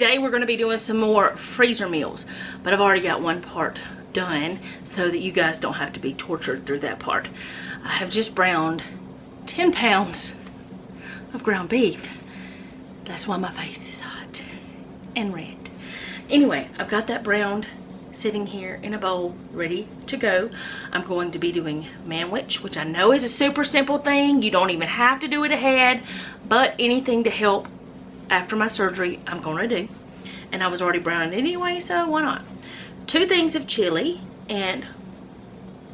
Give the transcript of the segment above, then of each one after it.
today we're going to be doing some more freezer meals, but I've already got one part done so that you guys don't have to be tortured through that part. I have just browned 10 pounds of ground beef. That's why my face is hot and red. Anyway, I've got that browned sitting here in a bowl ready to go. I'm going to be doing Manwich, which I know is a super simple thing. You don't even have to do it ahead, but anything to help after my surgery I'm going to do. And I was already browning anyway, so why not? 2 things of chili, and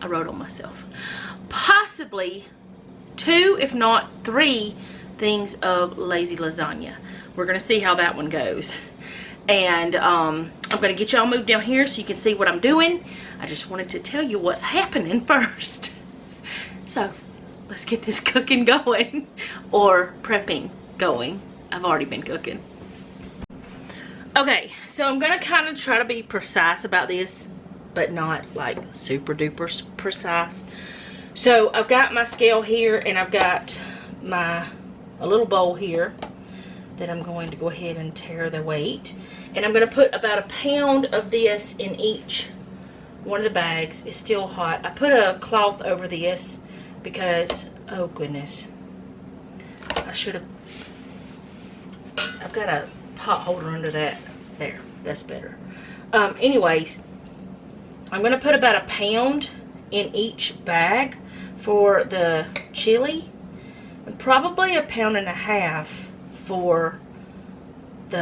I wrote on myself, possibly 2 if not 3 things of lazy lasagna. We're gonna see how that one goes. And I'm gonna get y'all moved down here so you can see what I'm doing. I just wanted to tell you what's happening first. So let's get this cooking going, or prepping going. I've already been cooking. Okay, so I'm gonna kind of try to be precise about this, but not like super duper precise. So I've got my scale here, and I've got a little bowl here that I'm going to go ahead and tare the weight. And I'm going to put about 1 pound of this in each one of the bags. It's still hot. I put a cloth over this because, oh goodness, I should have, I've got a pot holder under that. There, that's better. Anyways, I'm going to put about 1 pound in each bag for the chili, and probably 1.5 pounds for the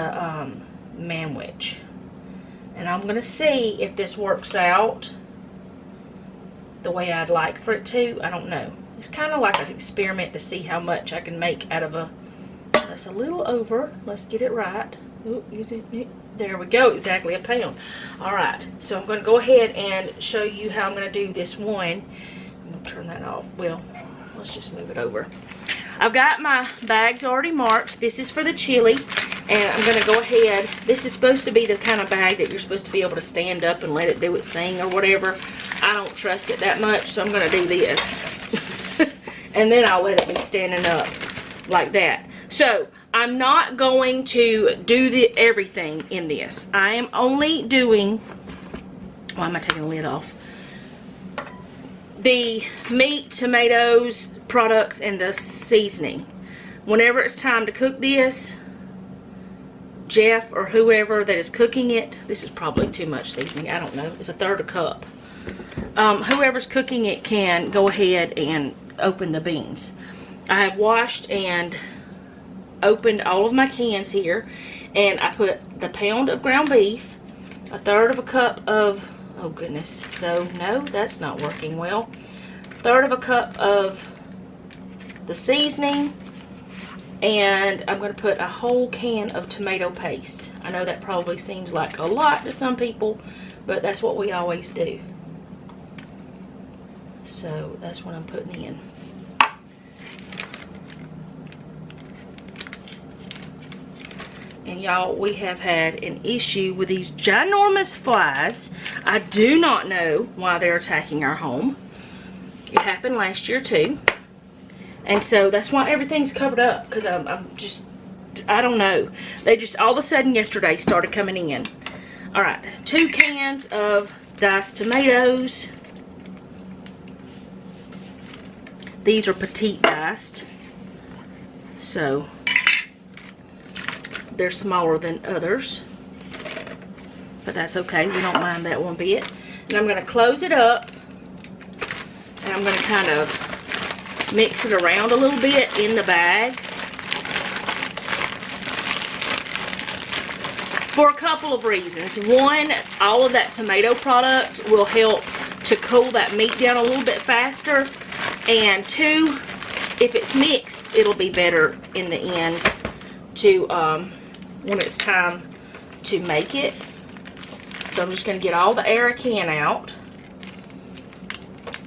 Manwich. And I'm gonna see if this works out the way I'd like for it to. I don't know. It's kind of like an experiment to see how much I can make out of a, that's a little over. Let's get it right. Ooh, there we go, exactly 1 pound. All right, so I'm gonna go ahead and show you how I'm gonna do this one. I'm gonna turn that off. Well, let's just move it over. I've got my bags already marked. This is for the chili, and I'm going to go ahead. This is supposed to be the kind of bag that you're supposed to be able to stand up and let it do its thing or whatever. I don't trust it that much, so I'm going to do this. And then I'll let it be standing up like that. So I'm not going to do everything in this. I am only doing, why am I taking the lid off? The meat, tomatoes, products, and the seasoning. Whenever it's time to cook this, Jeff or whoever that is cooking it, this is probably too much seasoning, I don't know, it's 1/3 cup. Whoever's cooking it can go ahead and open the beans. I have washed and opened all of my cans here, and I put the pound of ground beef, 1/3 cup of, oh goodness, so no, that's not working well. 1/3 cup of the seasoning, and I'm going to put a whole can of tomato paste. I know that probably seems like a lot to some people, but that's what we always do. So that's what I'm putting in. And y'all, we have had an issue with these ginormous flies. I do not know why they're attacking our home. It happened last year too. And so that's why everything's covered up, because I'm just, I don't know. They just all of a sudden yesterday started coming in. All right, 2 cans of diced tomatoes. These are petite diced, so they're smaller than others, but that's okay. We don't mind that one bit. And I'm going to close it up, and I'm going to kind of mix it around a little bit in the bag for a couple of reasons. One, all of that tomato product will help to cool that meat down a little bit faster, and 2, if it's mixed, it'll be better in the end to when it's time to make it. So I'm just going to get all the air I can out,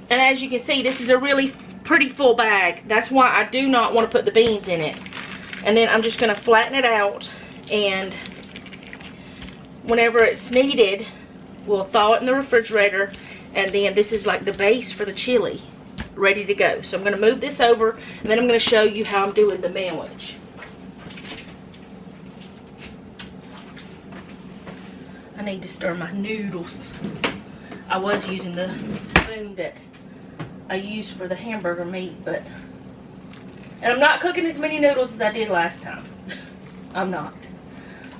and as you can see, this is a really pretty full bag. That's why I do not want to put the beans in it. And then I'm just going to flatten it out, and whenever it's needed, we'll thaw it in the refrigerator, and then this is like the base for the chili, ready to go. So I'm going to move this over, and then I'm going to show you how I'm doing the Manwich. I need to stir my noodles. I was using the spoon that I used for the hamburger meat, but... And I'm not cooking as many noodles as I did last time. I'm not.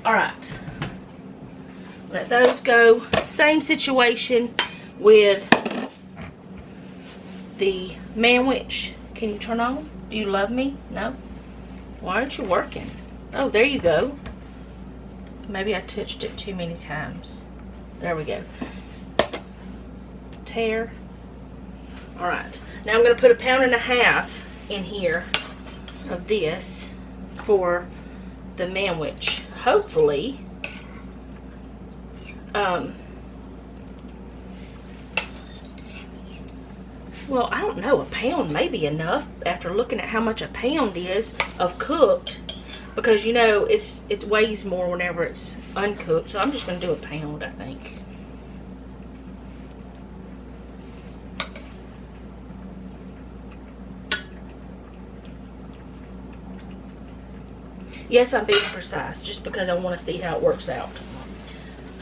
Alright. Let those go. Same situation with the Manwich. Can you turn on? Do you love me? No? Why aren't you working? Oh, there you go. Maybe I touched it too many times. There we go. Tear. Alright. Now I'm going to put 1.5 pounds in here of this for the Manwich. Hopefully, well, I don't know, 1 pound may be enough after looking at how much 1 pound is of cooked, because you know it weighs more whenever it's uncooked. So I'm just going to do 1 pound, I think. Yes, I'm being precise just because I want to see how it works out.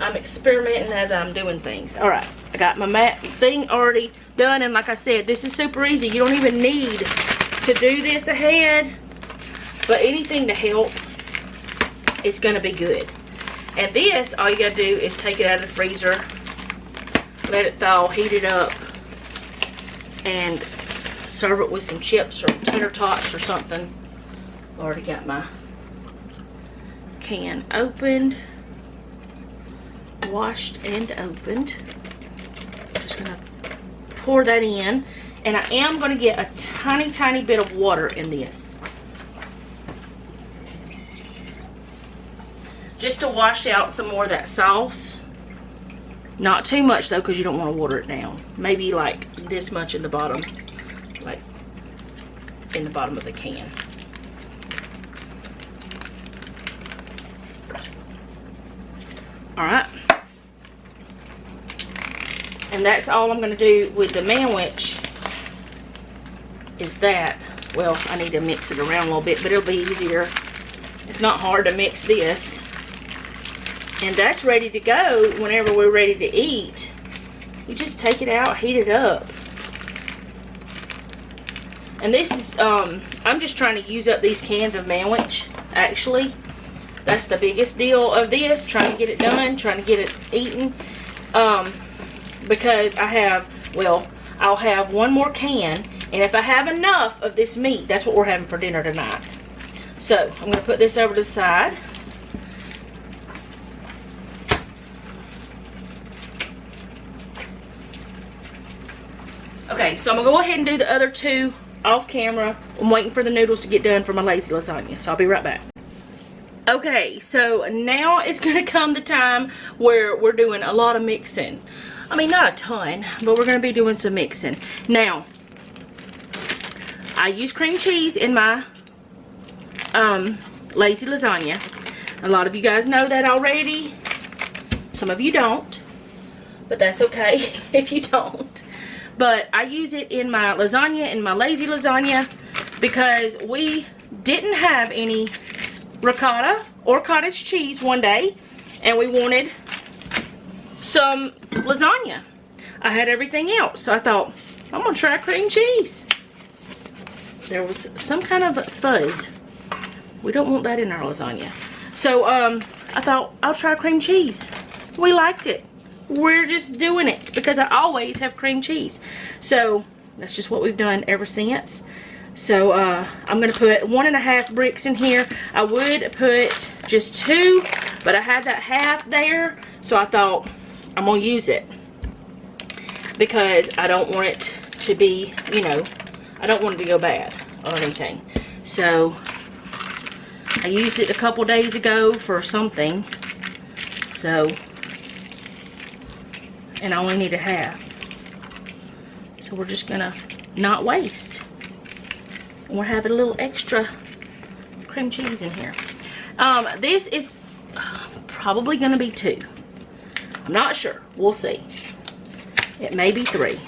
I'm experimenting as I'm doing things. Alright, I got my thing already done, and like I said, this is super easy. You don't even need to do this ahead, but anything to help is going to be good. And this, all you got to do is take it out of the freezer, let it thaw, heat it up, and serve it with some chips or tater tots or something. Already got my can opened, washed and opened. Just gonna pour that in, and I am gonna get a tiny bit of water in this, just to wash out some more of that sauce. Not too much though, because you don't want to water it down. Maybe like this much in the bottom, like in the bottom of the can. Alright, and that's all I'm going to do with the Manwich is that. Well, I need to mix it around a little bit, but it'll be easier. It's not hard to mix this. And that's ready to go whenever we're ready to eat. You just take it out, heat it up. And this is, I'm just trying to use up these cans of Manwich, actually. That's the biggest deal of this, trying to get it done, trying to get it eaten. Because I have, well, I'll have 1 more can, and if I have enough of this meat, that's what we're having for dinner tonight. So, I'm going to put this over to the side. Okay, so I'm going to go ahead and do the other 2 off camera. I'm waiting for the noodles to get done for my lazy lasagna, so I'll be right back. Okay, so now it's going to come the time where we're doing a lot of mixing. I mean, not a ton, but we're going to be doing some mixing. Now, I use cream cheese in my lazy lasagna. A lot of you guys know that already. Some of you don't, but that's okay if you don't. But I use it in my lasagna, in my lazy lasagna, because we didn't have any ricotta or cottage cheese one day, and we wanted some lasagna. I had everything else, so I thought, I'm gonna try cream cheese. There was some kind of fuzz. We don't want that in our lasagna. So I thought, I'll try cream cheese. We liked it. We're just doing it because I always have cream cheese. So that's just what we've done ever since. So I'm going to put 1.5 bricks in here. I would put just 2, but I had that half there, so I thought I'm going to use it because I don't want it to be, you know, I don't want it to go bad or anything. So I used it a couple days ago for something, so, and I only need a half. So we're just going to not waste. And we're having a little extra cream cheese in here. This is probably going to be 2. I'm not sure. We'll see. It may be 3.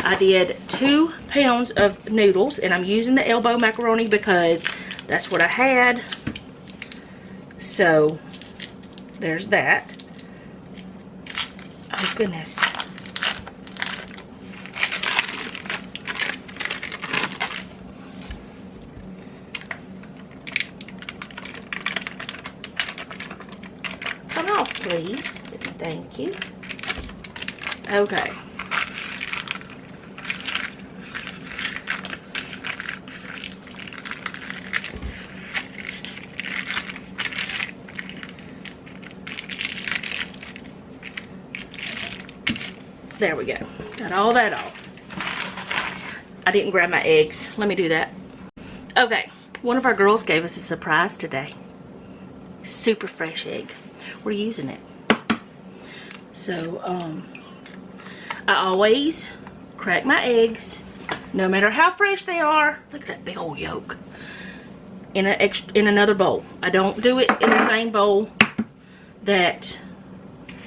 I did 2 pounds of noodles, and I'm using the elbow macaroni because that's what I had. So there's that. Oh, goodness. Come off, please. Thank you. Okay. There we go. Got all that off. I didn't grab my eggs. Let me do that. Okay. One of our girls gave us a surprise today. Super fresh egg. We're using it. So, I always crack my eggs, no matter how fresh they are. Look at that big old yolk. In another bowl. I don't do it in the same bowl that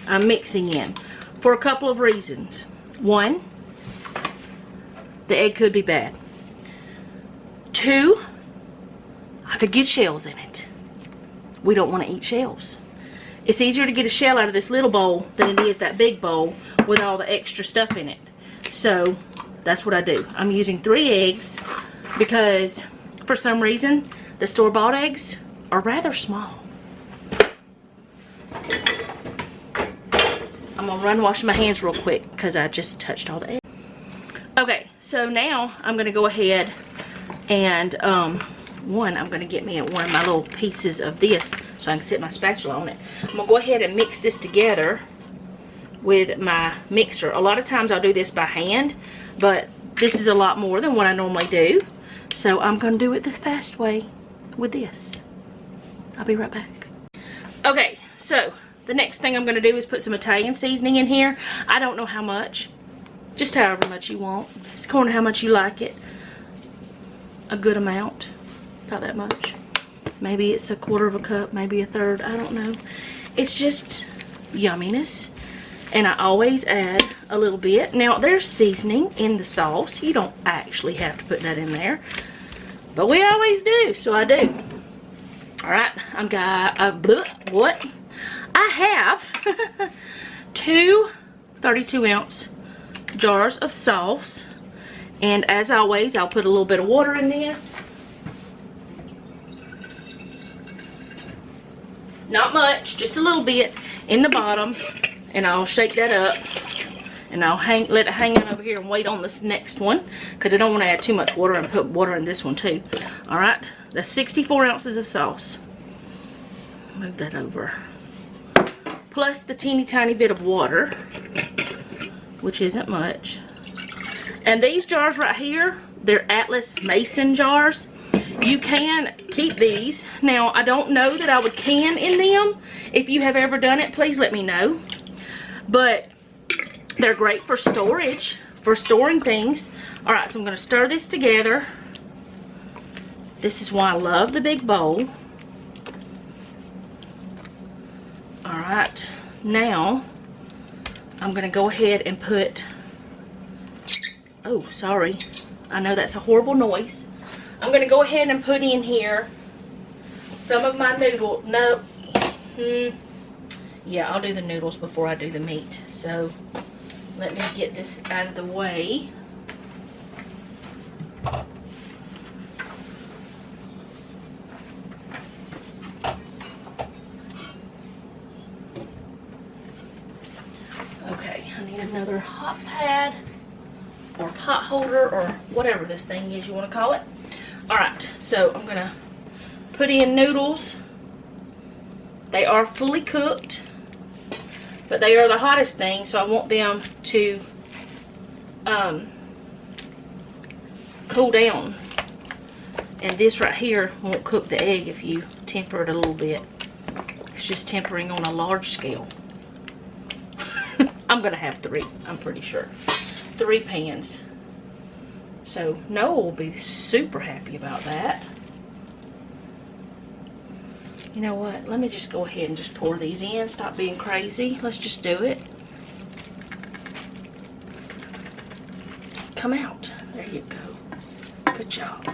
I'm mixing in. For a couple of reasons. One, the egg could be bad. Two, I could get shells in it. We don't want to eat shells. It's easier to get a shell out of this little bowl than it is that big bowl with all the extra stuff in it. So that's what I do. I'm using 3 eggs because for some reason the store-bought eggs are rather small. I'm gonna run wash my hands real quick because I just touched all the eggs. Okay, so now I'm gonna go ahead and I'm gonna get me one of my little pieces of this so I can sit my spatula on it. I'm gonna go ahead and mix this together with my mixer. A lot of times I'll do this by hand, but this is a lot more than what I normally do. So I'm gonna do it the fast way with this. I'll be right back. Okay, so the next thing I'm gonna do is put some Italian seasoning in here. I don't know how much, just however much you want. It's according to how much you like it. A good amount, about that much. Maybe it's a 1/4 cup, maybe a 1/3, I don't know. It's just yumminess. And I always add a little bit. Now there's seasoning in the sauce. You don't actually have to put that in there, but we always do, so I do. All right, I've got I have 2 32-ounce jars of sauce, and as always I'll put a little bit of water in this. Not much, just a little bit in the bottom, and I'll shake that up, and I'll let it hang out over here and wait on this next one because I don't want to add too much water and put water in this one too. All right, that's 64 ounces of sauce. Move that over. Plus the teeny tiny bit of water, which isn't much. And these jars right here, they're Atlas Mason jars. You can keep these. Now, I don't know that I would can in them. If you have ever done it, please let me know. But they're great for storage, for storing things. All right, so I'm going to stir this together. This is why I love the big bowl. All right, now I'm going to go ahead and put, oh, sorry. I know that's a horrible noise. I'm going to go ahead and put in here some of my yeah, I'll do the noodles before I do the meat. So let me get this out of the way. Okay, I need another hot pad or pot holder or whatever this thing is you want to call it. Alright, so I'm going to put in noodles. They are fully cooked, but they are the hottest thing, so I want them to cool down. And this right here won't cook the egg if you temper it a little bit. It's just tempering on a large scale. I'm going to have 3, I'm pretty sure. 3 pans. So Noah will be super happy about that. You know what? Let me just go ahead and just pour these in. Stop being crazy. Let's just do it. Come out. There you go. Good job.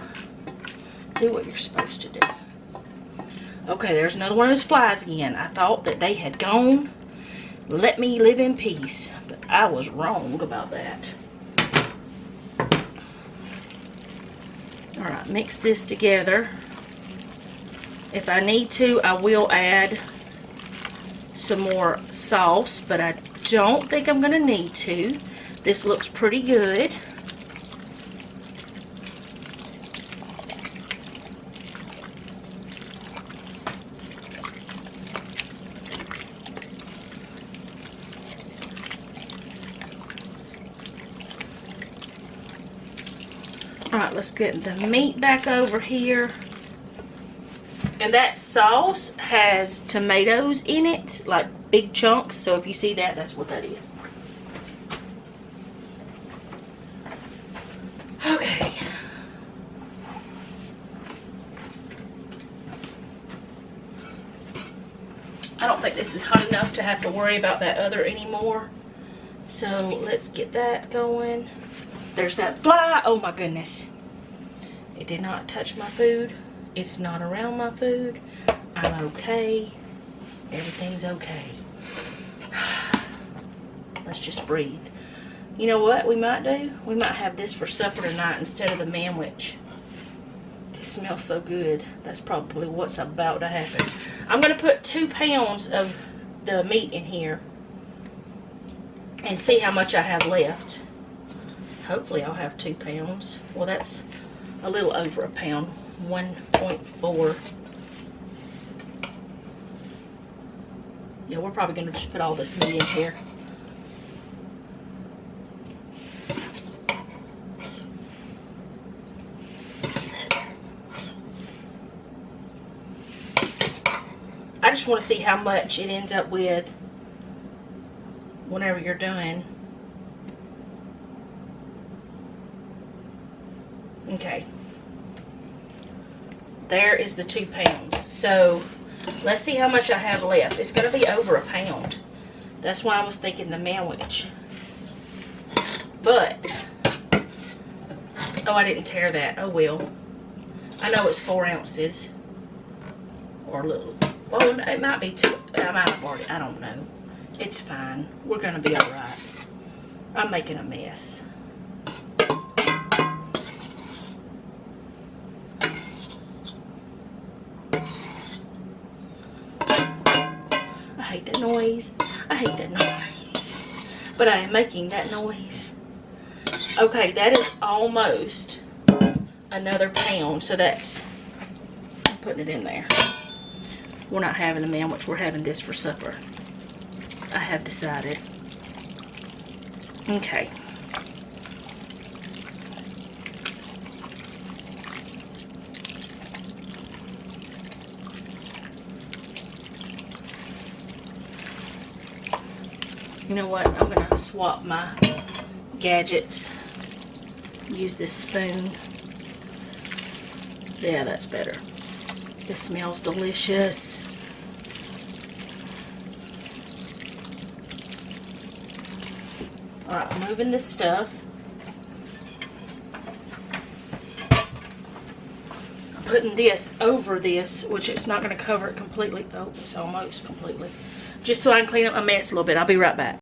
Do what you're supposed to do. Okay, there's another one of those flies again. I thought that they had gone let me live in peace. But I was wrong about that. Alright, mix this together. If I need to, I will add some more sauce, but I don't think I'm going to need to. This looks pretty good. Alright, let's get the meat back over here. And that sauce has tomatoes in it, like big chunks. So if you see that, that's what that is. Okay. I don't think this is hot enough to have to worry about that other anymore. So let's get that going. There's that fly. Oh my goodness. It did not touch my food. It's not around my food. I'm okay. Everything's okay. Let's just breathe. You know what we might do? We might have this for supper tonight instead of the Manwich. This smells so good. That's probably what's about to happen. I'm going to put 2 pounds of the meat in here and see how much I have left. Hopefully I'll have 2 pounds. Well, that's a little over a pound. 1.4. Yeah, we're probably going to just put all this meat in here. I just want to see how much it ends up with whenever you're doing. Okay. There is the 2 pounds. So let's see how much I have left. It's going to be over a pound. That's why I was thinking the Manwich. But, oh, I didn't tear that. Oh, well. I know it's 4 ounces. Or a little. Well, it might be 2. I might have already. I don't know. It's fine. We're going to be alright. I'm making a mess. I hate that noise. I hate that noise. But I am making that noise. Okay, that is almost another pound. So that's, I'm putting it in there. We're not having the Manwich. We're having this for supper. I have decided. Okay. You know what? I'm going to swap my gadgets. Use this spoon. Yeah, that's better. This smells delicious. Alright, I'm moving this stuff. I'm putting this over this, which it's not going to cover it completely. Oh, it's almost completely. Just so I can clean up my mess a little bit. I'll be right back.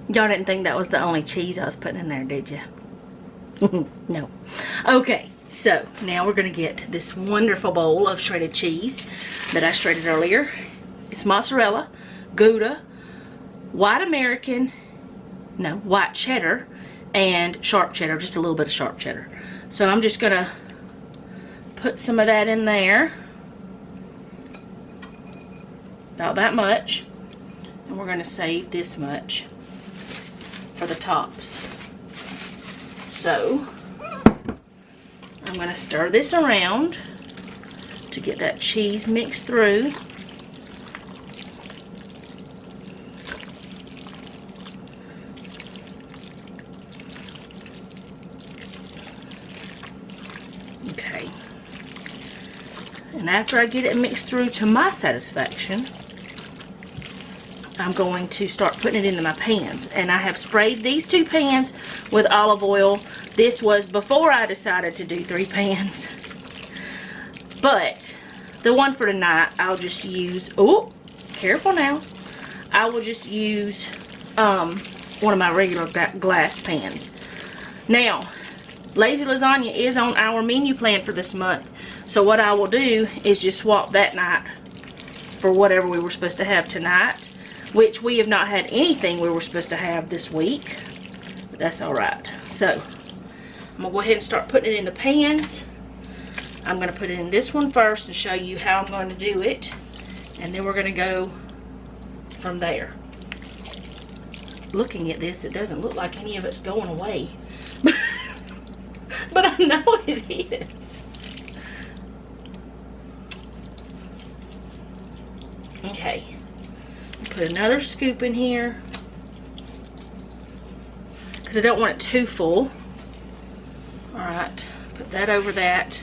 Y'all didn't think that was the only cheese I was putting in there, did you? No. Okay, so now we're going to get this wonderful bowl of shredded cheese that I shredded earlier. It's mozzarella, Gouda, white American, no, white cheddar, and sharp cheddar, just a little bit of sharp cheddar. So I'm just going to put some of that in there. About that much. And we're going to save this much for the tops. So I'm going to stir this around to get that cheese mixed through. Okay. And after I get it mixed through to my satisfaction, I'm going to start putting it into my pans. And I have sprayed these 2 pans with olive oil. This was before I decided to do 3 pans. But the one for tonight, I'll just use, oh, careful now. I will just use one of my regular glass pans. Now, Lazy Lasagna is on our menu plan for this month. So what I will do is just swap that night for whatever we were supposed to have tonight, which we have not had anything we were supposed to have this week, but that's all right. So I'm gonna go ahead and start putting it in the pans. I'm gonna put it in this one first and show you how I'm going to do it, and then we're gonna go from there. Looking at this, it doesn't look like any of it's going away. But I know it is. Okay. Put another scoop in here, because I don't want it too full. Alright, put that over that,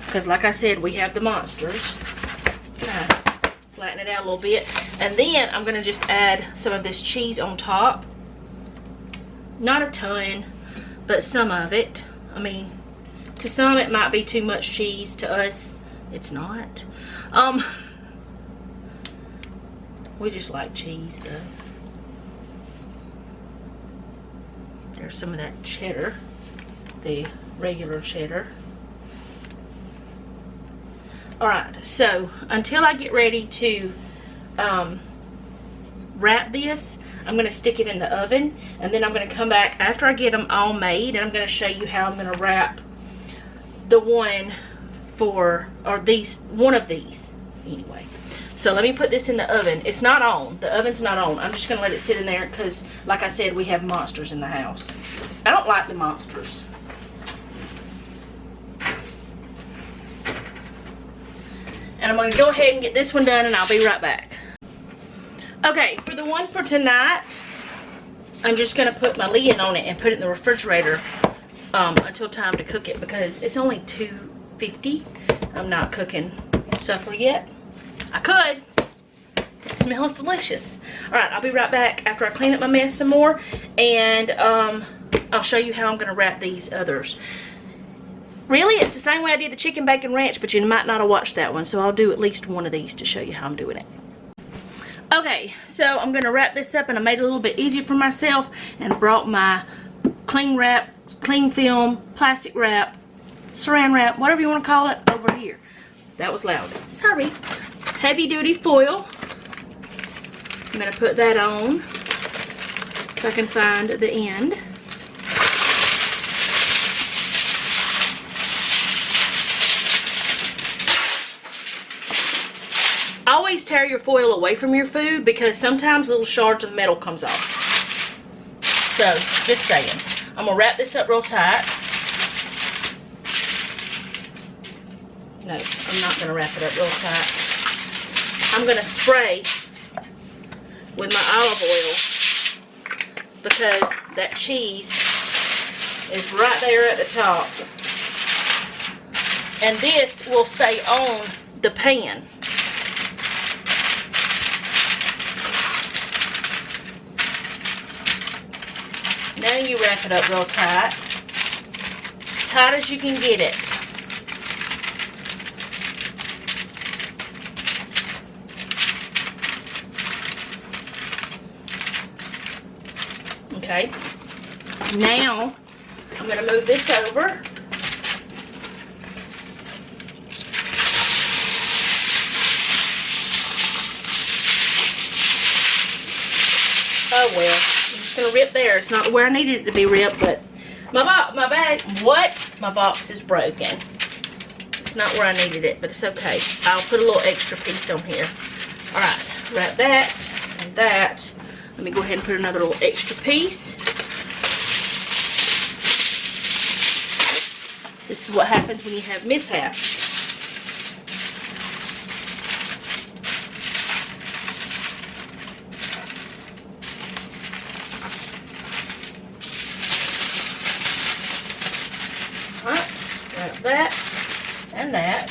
because like I said, we have the monsters. Flatten it out a little bit. And then I'm going to just add some of this cheese on top. Not a ton, but some of it. I mean, to some it might be too much cheese. To us, it's not. We just like cheese though. There's some of that cheddar, the regular cheddar. Alright, so until I get ready to wrap this, I'm going to stick it in the oven, and then I'm going to come back after I get them all made, and I'm going to show you how I'm going to wrap the one for, or these, one of these anyway. So let me put this in the oven. It's not on. The oven's not on. I'm just going to let it sit in there because, like I said, we have monsters in the house. I don't like the monsters. And I'm going to go ahead and get this one done, and I'll be right back. Okay, for the one for tonight, I'm just going to put my lid on it and put it in the refrigerator until time to cook it, because it's only $2.50. I'm not cooking supper yet. I could. It smells delicious. Alright, I'll be right back after I clean up my mess some more, and I'll show you how I'm going to wrap these others. Really, it's the same way I did the chicken bacon ranch, but you might not have watched that one, so I'll do at least one of these to show you how I'm doing it. Okay, so I'm going to wrap this up, and I made it a little bit easier for myself and brought my cling wrap, cling film, plastic wrap, saran wrap, whatever you want to call it, over here. That was loud. Sorry. Heavy duty foil. I'm going to put that on if I can find the end. Always tear your foil away from your food, because sometimes little shards of metal comes off. So, just saying. I'm going to wrap this up real tight. No, I'm not going to wrap it up real tight. I'm going to spray with my olive oil, because that cheese is right there at the top. And this will stay on the pan. Now you wrap it up real tight. As tight as you can get it. Okay. Now, I'm going to move this over. Oh well. I'm just going to rip there. It's not where I needed it to be ripped, but my box is broken. It's not where I needed it, but it's okay. I'll put a little extra piece on here. Alright, wrap that and that. Let me go ahead and put another little extra piece. This is what happens when you have mishaps. Alright, wrap that and that.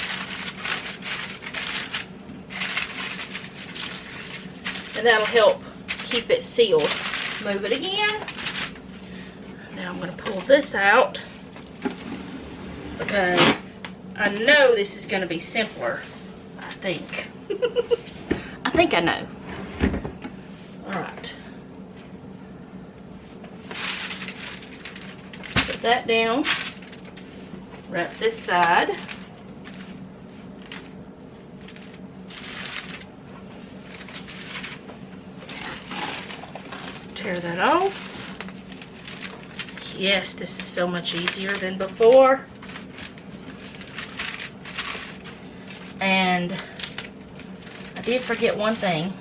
And that'll help keep it sealed. Move it again. Now I'm going to pull this out, because I know this is going to be simpler. I think. I think I know. Alright. Alright. Put that down. Wrap this side. Tear that off. Yes, this is so much easier than before. And I did forget one thing.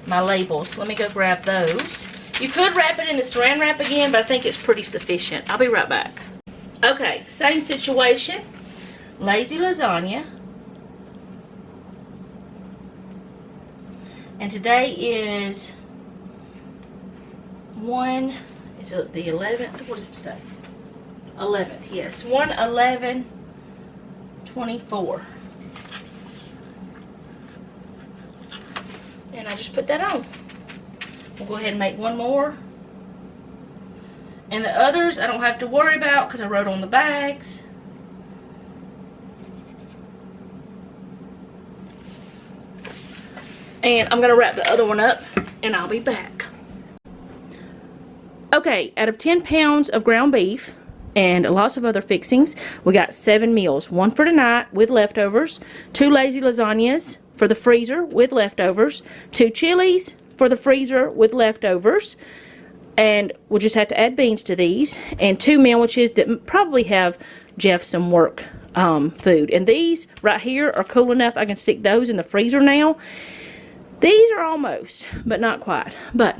My labels. Let me go grab those. You could wrap it in the saran wrap again, but I think it's pretty sufficient. I'll be right back. Okay, same situation. Lazy lasagna. And today is is it the 11th? What is today? 11th, yes. 1/11/24. And I just put that on. We'll go ahead and make one more. And the others I don't have to worry about because I wrote on the bags. And I'm going to wrap the other one up and I'll be back. Okay, out of 10 pounds of ground beef and lots of other fixings, we got 7 meals. 1 for tonight with leftovers, 2 lazy lasagnas for the freezer with leftovers, 2 chilies for the freezer with leftovers, and we'll just have to add beans to these, and 2 sandwiches that probably have Jeff some work food. And these right here are cool enough I can stick those in the freezer now. These are almost, but not quite. But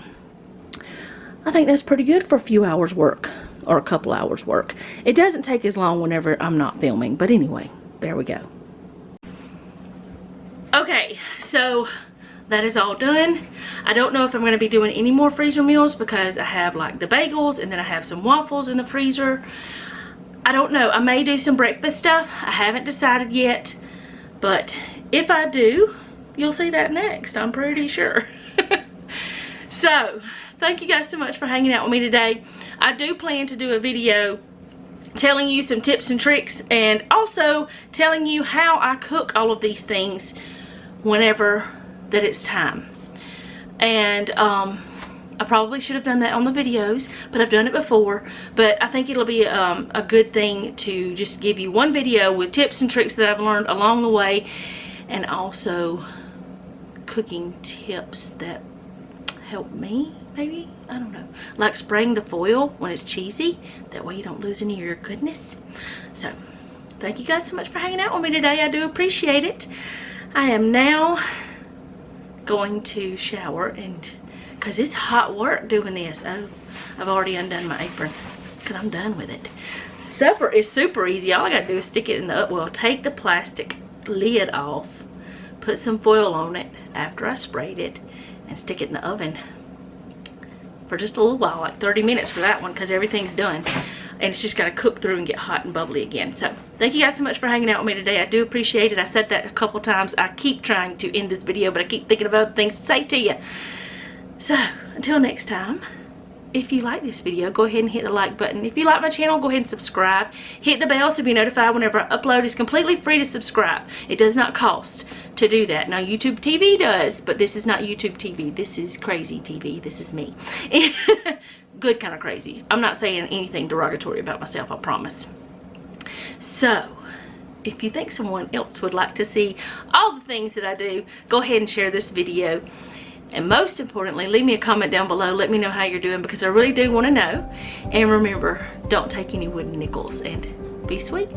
I think that's pretty good for a few hours work, or a couple hours work. It doesn't take as long whenever I'm not filming, but anyway, there we go. Okay, so that is all done. I don't know if I'm going to be doing any more freezer meals because I have like the bagels and then I have some waffles in the freezer. I don't know. I may do some breakfast stuff. I haven't decided yet, but if I do, you'll see that next, I'm pretty sure. So, thank you guys so much for hanging out with me today. I do plan to do a video telling you some tips and tricks and also telling you how I cook all of these things whenever that it's time. And I probably should have done that on the videos, but I've done it before. But I think it'll be a good thing to just give you one video with tips and tricks that I've learned along the way, and also cooking tips that help me, maybe, I don't know, like spraying the foil when it's cheesy, that way you don't lose any of your goodness. So thank you guys so much for hanging out with me today. I do appreciate it. I am now going to shower, and because it's hot work doing this. Oh, I've already undone my apron because I'm done with it. Supper is super easy. All I gotta do is stick it in the, well, take the plastic lid off, put some foil on it after I sprayed it, and stick it in the oven for just a little while, like 30 minutes for that one, because everything's done. And it's just got to cook through and get hot and bubbly again. So thank you guys so much for hanging out with me today. I do appreciate it. I said that a couple times. I keep trying to end this video, but I keep thinking of other things to say to you. So until next time, if you like this video, go ahead and hit the like button. If you like my channel, go ahead and subscribe. Hit the bell so you'll be notified whenever I upload. It's completely free to subscribe. It does not cost to do that. Now YouTube TV does, but this is not YouTube TV. This is crazy TV. This is me. Good kind of crazy. I'm not saying anything derogatory about myself, I promise. So if you think someone else would like to see all the things that I do, go ahead and share this video. And most importantly, leave me a comment down below. Let me know how you're doing, because I really do want to know. And remember, don't take any wooden nickels, and be sweet.